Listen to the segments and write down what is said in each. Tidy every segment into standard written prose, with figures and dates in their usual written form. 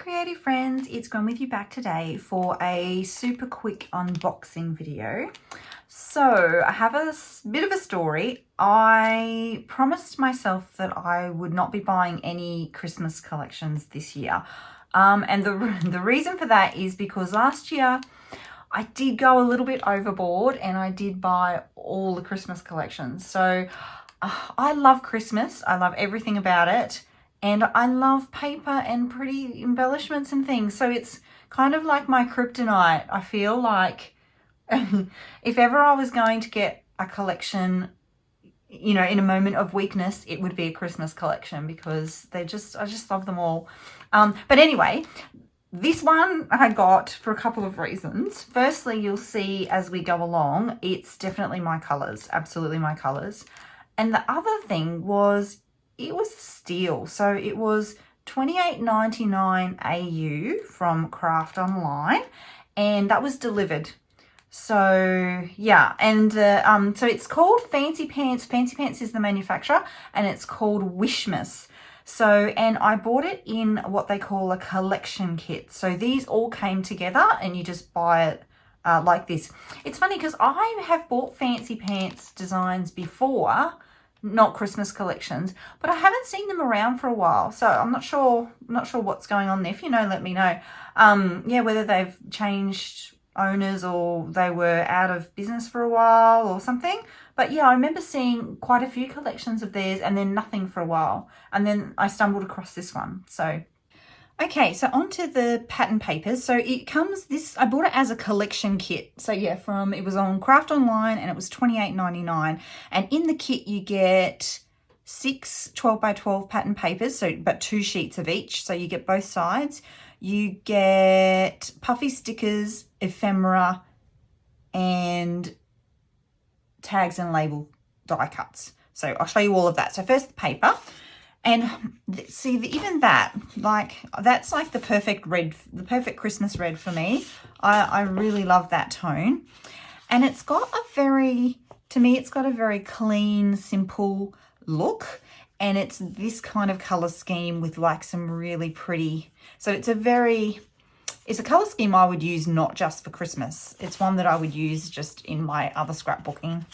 creative friends, it's Gwen with you back today for a super quick unboxing video. So I have a bit of a story. I promised myself that I would not be buying any Christmas collections this year. And the reason for that is because last year I did go a little bit overboard and I did buy all the Christmas collections. So I love Christmas. I love everything about it. And I love paper and pretty embellishments and things. So it's kind of like my kryptonite. I feel like if ever I was going to get a collection, you know, in a moment of weakness, it would be a Christmas collection because I just love them all. But anyway, this one I got for a couple of reasons. Firstly, you'll see as we go along, it's definitely my colours, absolutely my colours. And the other thing was, it was a steal. So it was $28.99 AU from Craft Online, and that was delivered. So yeah, and so it's called Fancy Pants. Fancy Pants is the manufacturer, and it's called Wishmas. So, and I bought it in what they call a collection kit. So these all came together, and you just buy it like this. It's funny because I have bought Fancy Pants designs before. Not Christmas collections, but I haven't seen them around for a while, so I'm not sure what's going on there. If you know, let me know. Yeah, whether they've changed owners or they were out of business for a while or something. But yeah, I remember seeing quite a few collections of theirs and then nothing for a while, and then I stumbled across this one. So okay, so onto the pattern papers. So it comes I bought it as a collection kit. So yeah, it was on Craft Online and it was $28.99. And in the kit you get 6 12x12 pattern papers, but 2 sheets of each. So you get both sides. You get puffy stickers, ephemera, and tags and label die cuts. So I'll show you all of that. So first the paper. And see, even that, that's like the perfect red, the perfect Christmas red for me. I really love that tone. And it's got to me, it's got a very clean, simple look. And it's this kind of color scheme with like some really pretty, so it's a color scheme I would use not just for Christmas. It's one that I would use just in my other scrapbooking.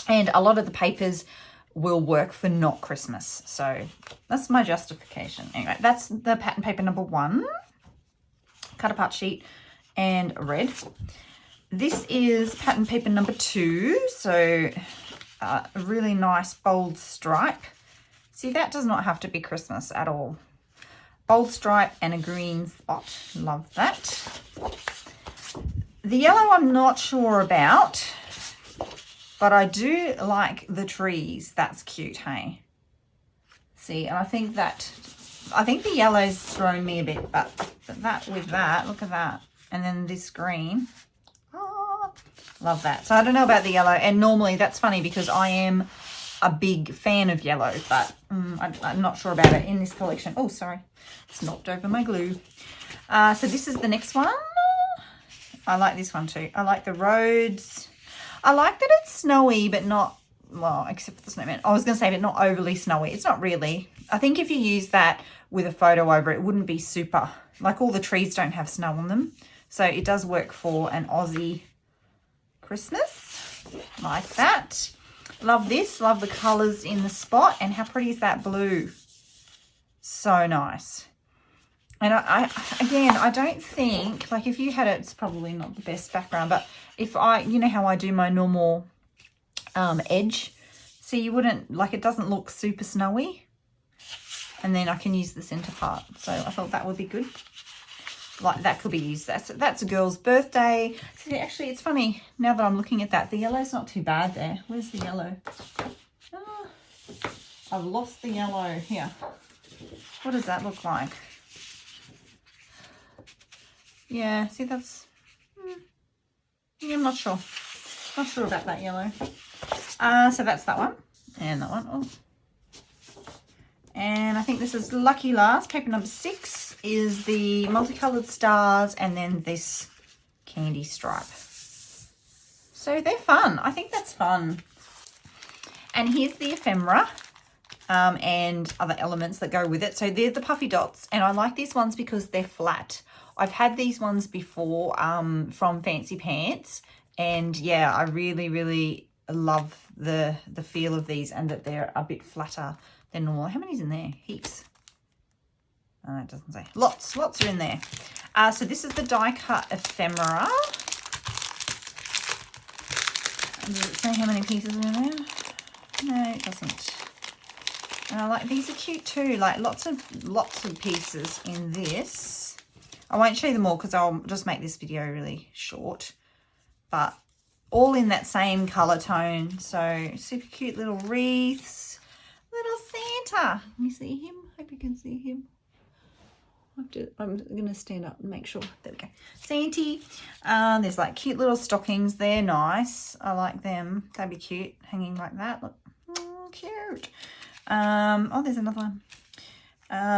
And a lot of the papers will work for not Christmas. So that's my justification. Anyway, that's the pattern paper number 1. Cut apart sheet and red. This is pattern paper number 2. So a really nice bold stripe. See, that does not have to be Christmas at all. Bold stripe and a green spot. Love that. The yellow I'm not sure about, but I do like the trees. That's cute, hey? See, and I think the yellow's thrown me a bit, but that with that, look at that. And then this green. Oh, love that. So I don't know about the yellow. And normally that's funny because I am a big fan of yellow, but I'm not sure about it in this collection. Oh, sorry. It's knocked over my glue. So this is the next one. I like this one too. I like the roads. I like that it's snowy, but not, well, except for the snowman. I was going to say, but not overly snowy. It's not really. I think if you use that with a photo over it, it wouldn't be super, like all the trees don't have snow on them. So it does work for an Aussie Christmas, like that. Love this. Love the colours in the spot. And how pretty is that blue? So nice. And I don't think, like if you had it, it's probably not the best background, but if you know how I do my normal edge, so you wouldn't, like it doesn't look super snowy. And then I can use the center part. So I thought that would be good. Like that could be used. That's a girl's birthday. See, actually, it's funny, now that I'm looking at that, the yellow's not too bad there. Where's the yellow? Oh, I've lost the yellow here. What does that look like? Yeah, see that's, yeah, I'm not sure. Not sure about that yellow. So that's that one. And that one. Oh. And I think this is lucky last. Paper number 6 is the multicolored stars and then this candy stripe. So they're fun. I think that's fun. And here's the ephemera. and other elements that go with it. So they're the puffy dots, and I like these ones because they're flat. I've had these ones before from Fancy Pants, and yeah, I really love the feel of these, and that they're a bit flatter than normal. How many's in there? Heaps. Oh, it doesn't say. Lots are in there. So this is the die cut ephemera. Does it say how many pieces are in there? No, it doesn't. And I like, these are cute too, like lots of pieces in this. I won't show you them all because I'll just make this video really short, but all in that same color tone. So super cute little wreaths, little Santa. Can you see him? Hope you can see him. I'm gonna stand up and make sure. There we go. Santy. There's like cute little stockings. They're nice. I like them. They'd be cute hanging like that. Look, cute. Oh, there's another one.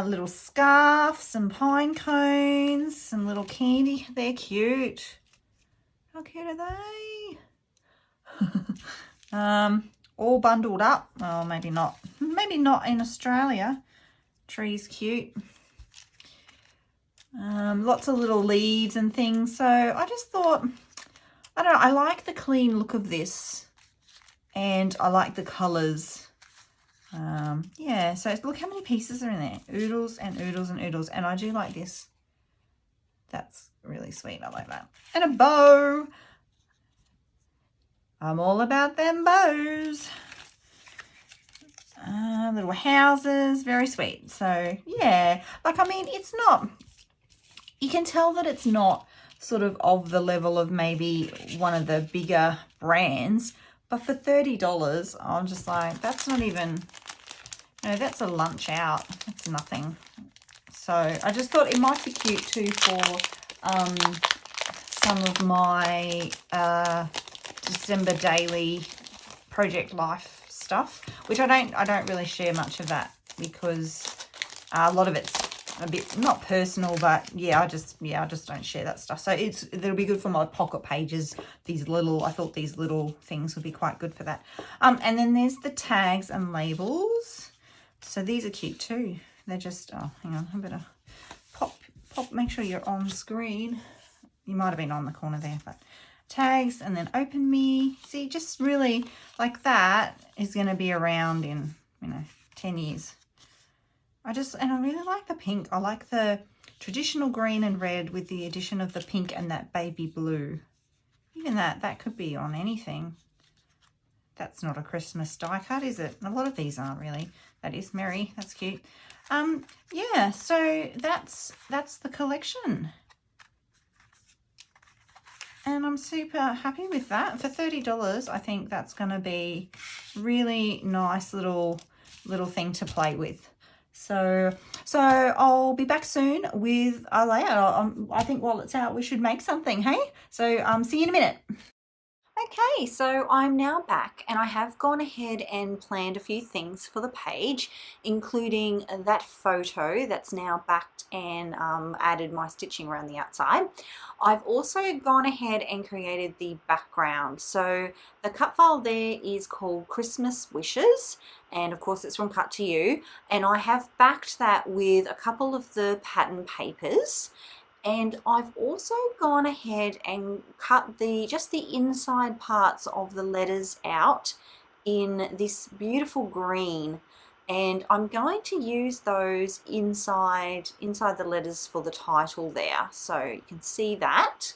Little scarf, some pine cones, some little candy. They're cute. How cute are they? All bundled up. Oh, maybe not. Maybe not in Australia. Tree's cute. Lots of little leaves and things. So I just thought, I don't know, I like the clean look of this, and I like the colours. Yeah, so look how many pieces are in there. Oodles and oodles and oodles. And I do like this. That's really sweet. I like that. And a bow. I'm all about them bows. Little houses. Very sweet. So, yeah. Like, I mean, it's not... You can tell that it's not sort of the level of maybe one of the bigger brands. But for $30, I'm just like, that's not even... No, that's a lunch out. That's nothing. So I just thought it might be cute too for some of my December daily project life stuff, which I don't really share much of that because a lot of it's a bit not personal, but yeah, I just don't share that stuff. So it'll be good for my pocket pages. I thought these little things would be quite good for that. And then there's the tags and labels. So these are cute too. They're just, oh, hang on, I better pop, make sure you're on screen. You might have been on the corner there, but tags, and then open me. See, just really like that is going to be around in, 10 years. I really like the pink. I like the traditional green and red with the addition of the pink and that baby blue. Even that could be on anything. That's not a Christmas die cut, is it? A lot of these aren't really. That is Mary. That's cute. Yeah, so that's the collection. And I'm super happy with that. For $30, I think that's going to be really nice little thing to play with. So I'll be back soon with a layout. I think while it's out, we should make something, hey? So see you in a minute. Okay, so I'm now back, and I have gone ahead and planned a few things for the page, including that photo that's now backed and added my stitching around the outside. I've also gone ahead and created the background. So the cut file there is called Christmas Wishes, and of course it's from Cut to You, and I have backed that with a couple of the pattern papers. And I've also gone ahead and cut just the inside parts of the letters out in this beautiful green. And I'm going to use those inside the letters for the title there. So you can see that.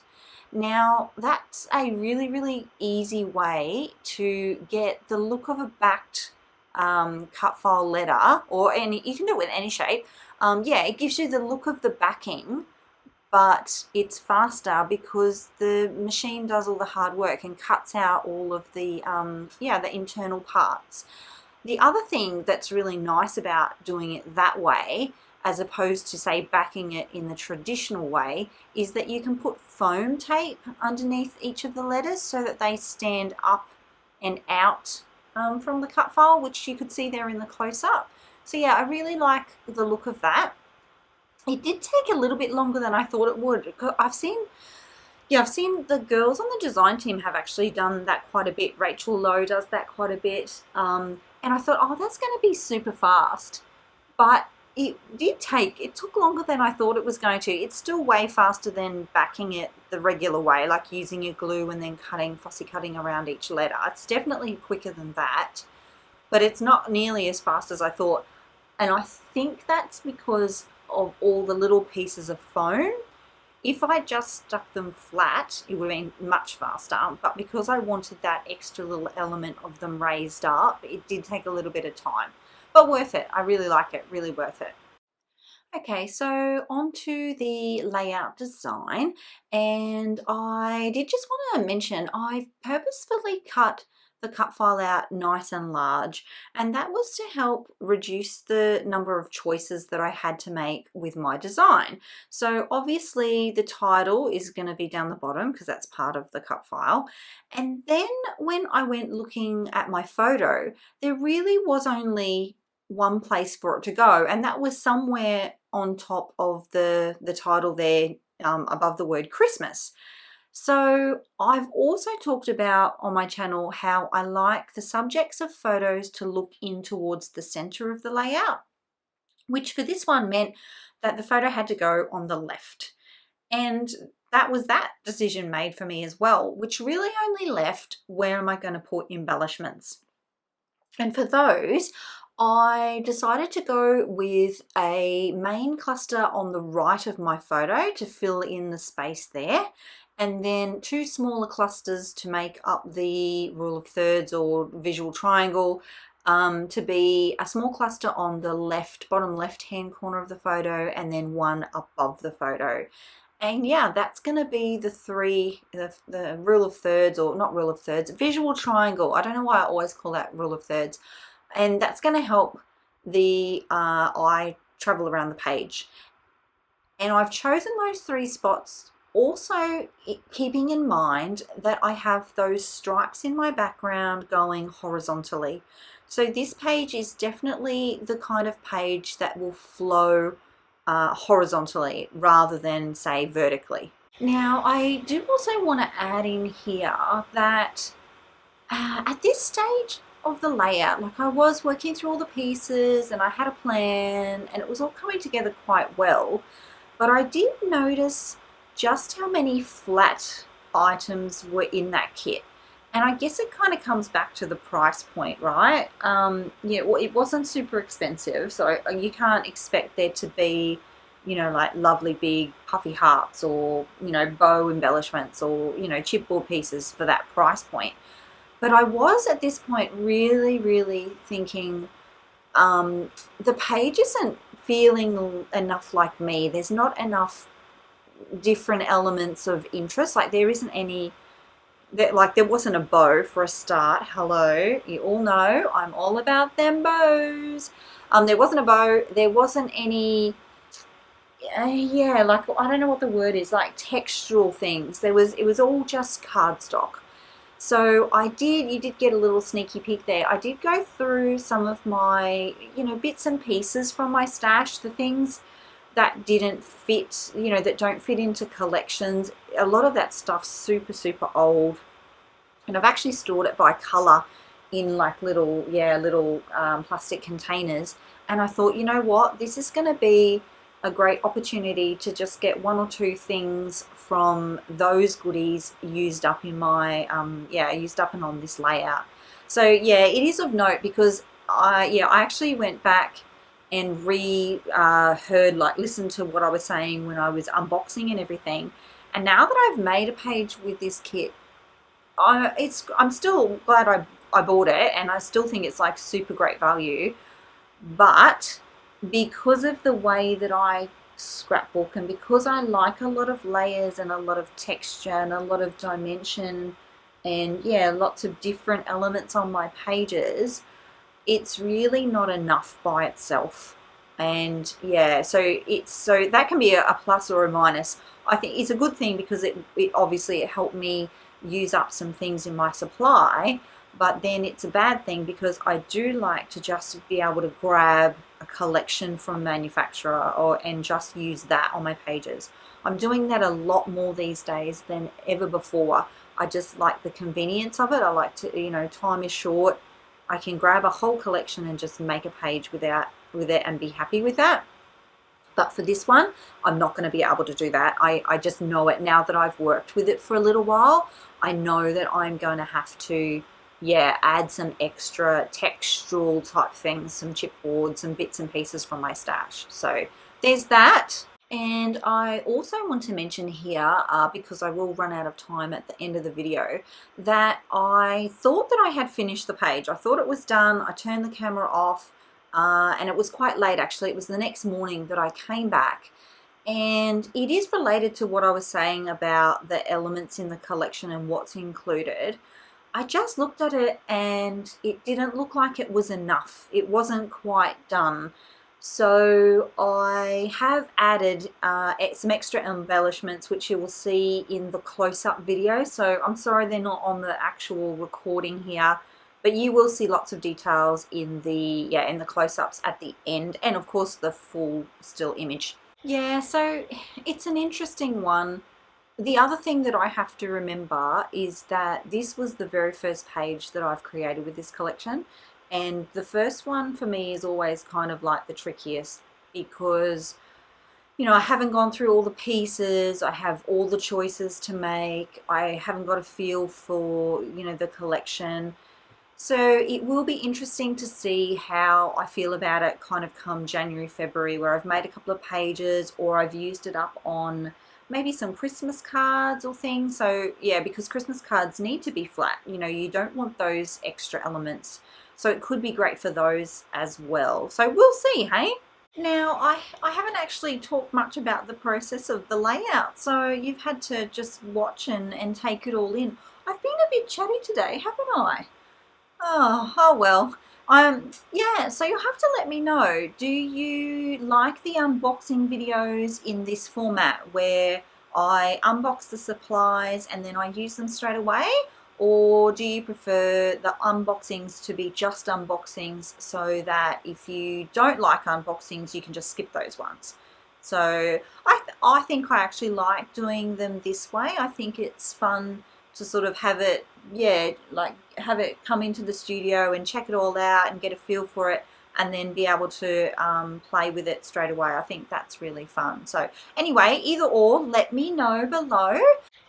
Now that's a really easy way to get the look of a backed cut file letter, you can do it with any shape. Yeah, it gives you the look of the backing, but it's faster because the machine does all the hard work and cuts out all of the the internal parts. The other thing that's really nice about doing it that way, as opposed to say backing it in the traditional way, is that you can put foam tape underneath each of the letters so that they stand up and out from the cut file, which you could see there in the close-up. So yeah, I really like the look of that. It did take a little bit longer than I thought it would. I've seen the girls on the design team have actually done that quite a bit. Rachel Lowe does that quite a bit. And I thought, oh, that's going to be super fast. But it took longer than I thought it was going to. It's still way faster than backing it the regular way, like using your glue and then fussy cutting around each letter. It's definitely quicker than that, but it's not nearly as fast as I thought. And I think that's because of all the little pieces of foam. If I just stuck them flat, it would have been much faster, but because I wanted that extra little element of them raised up, it did take a little bit of time, but worth it. I really like it, really worth it. Okay, so on to the layout design, and I did just want to mention I've purposefully cut the cut file out nice and large, and that was to help reduce the number of choices that I had to make with my design. So obviously the title is going to be down the bottom because that's part of the cut file, and then when I went looking at my photo, there really was only one place for it to go, and that was somewhere on top of the title there, above the word Christmas. So I've also talked about on my channel how I like the subjects of photos to look in towards the center of the layout, which for this one meant that the photo had to go on the left. And that was that decision made for me as well, which really only left where am I going to put embellishments. And for those, I decided to go with a main cluster on the right of my photo to fill in the space there, and then two smaller clusters to make up the rule of thirds or visual triangle, to be a small cluster on the bottom left hand corner of the photo, and then one above the photo. And yeah, that's going to be the rule of thirds, or not rule of thirds, visual triangle. I don't know why I always call that rule of thirds. And that's going to help the eye travel around the page. And I've chosen those three spots also keeping in mind that I have those stripes in my background going horizontally. So this page is definitely the kind of page that will flow horizontally rather than, say, vertically. Now, I do also want to add in here that at this stage of the layout, like I was working through all the pieces and I had a plan and it was all coming together quite well, but I did notice just how many flat items were in that kit. And I guess it kind of comes back to the price point, right? Yeah, well, it wasn't super expensive, so you can't expect there to be, you know, like lovely big puffy hearts or, you know, bow embellishments or, you know, chipboard pieces for that price point. But I was at this point really, really thinking the page isn't feeling enough like me. There's not enough different elements of interest. Like there isn't any, like there wasn't a bow for a start. Hello, you all know I'm all about them bows. There wasn't a bow. There wasn't any, yeah, like I don't know what the word is, like textural things. It was all just cardstock. So you did get a little sneaky peek there. I did go through some of my, you know, bits and pieces from my stash, the things that didn't fit, you know, that don't fit into collections. A lot of that stuff's super, super old. And I've actually stored it by color in like little plastic containers. And I thought, you know what, this is going to be a great opportunity to just get one or two things from those goodies used up in my used up and on this layout. So yeah, it is of note because I actually went back and listened to what I was saying when I was unboxing and everything, and now that I've made a page with this kit, I'm still glad I bought it, and I still think it's like super great value. But because of the way that I scrapbook, and because I like a lot of layers and a lot of texture and a lot of dimension and yeah, lots of different elements on my pages, it's really not enough by itself. And yeah, so that can be a plus or a minus. I think it's a good thing because it obviously it helped me use up some things in my supply, but then it's a bad thing because I do like to just be able to grab a collection from manufacturer and just use that on my pages. I'm doing that a lot more these days than ever before. I just like the convenience of it. I like to, you know, time is short. I can grab a whole collection and just make a page with it and be happy with that. But for this one, I'm not going to be able to do that. I just know it now that I've worked with it for a little while. I know that I'm going to have to, yeah, add some extra textural type things, some chipboard, some bits and pieces from my stash. So there's that. And I also want to mention here, because I will run out of time at the end of the video, that I thought that I had finished the page. I thought it was done. I turned the camera off. And it was quite late actually. It was the next morning that I came back, and it is related to what I was saying about the elements in the collection and what's included. I just looked at it and it didn't look like it was enough. It wasn't quite done. So I have added some extra embellishments, which you will see in the close-up video. So I'm sorry they're not on the actual recording here, but you will see lots of details in the close-ups at the end, and of course the full still image. Yeah, so it's an interesting one. The other thing that I have to remember is that this was the very first page that I've created with this collection, and the first one for me is always kind of like the trickiest, because you know, I haven't gone through all the pieces, I have all the choices to make, I haven't got a feel for, you know, the collection. So it will be interesting to see how I feel about it kind of come January, February, where I've made a couple of pages or I've used it up on maybe some Christmas cards or things. So yeah, because Christmas cards need to be flat, you know, you don't want those extra elements. So it could be great for those as well. So we'll see, hey? Now, I haven't actually talked much about the process of the layout, so you've had to just watch and take it all in. I've been a bit chatty today, haven't I? Oh well. Yeah, so you'll have to let me know. Do you like the unboxing videos in this format where I unbox the supplies and then I use them straight away? Or do you prefer the unboxings to be just unboxings so that if you don't like unboxings, you can just skip those ones? So I think I actually like doing them this way. I think it's fun to sort of have it, yeah, like have it come into the studio and check it all out and get a feel for it, and then be able to play with it straight away. I think that's really fun. So anyway, either or, let me know below.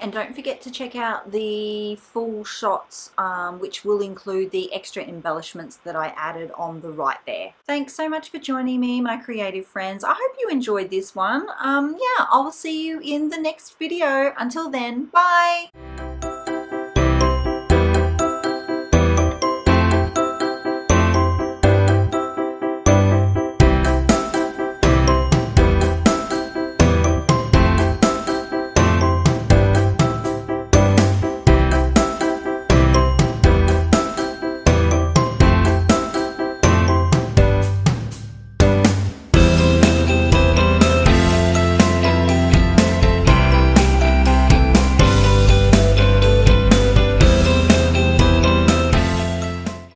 And don't forget to check out the full shots, which will include the extra embellishments that I added on the right there. Thanks so much for joining me, my creative friends. I hope you enjoyed this one. Yeah, I will see you in the next video. Until then, bye.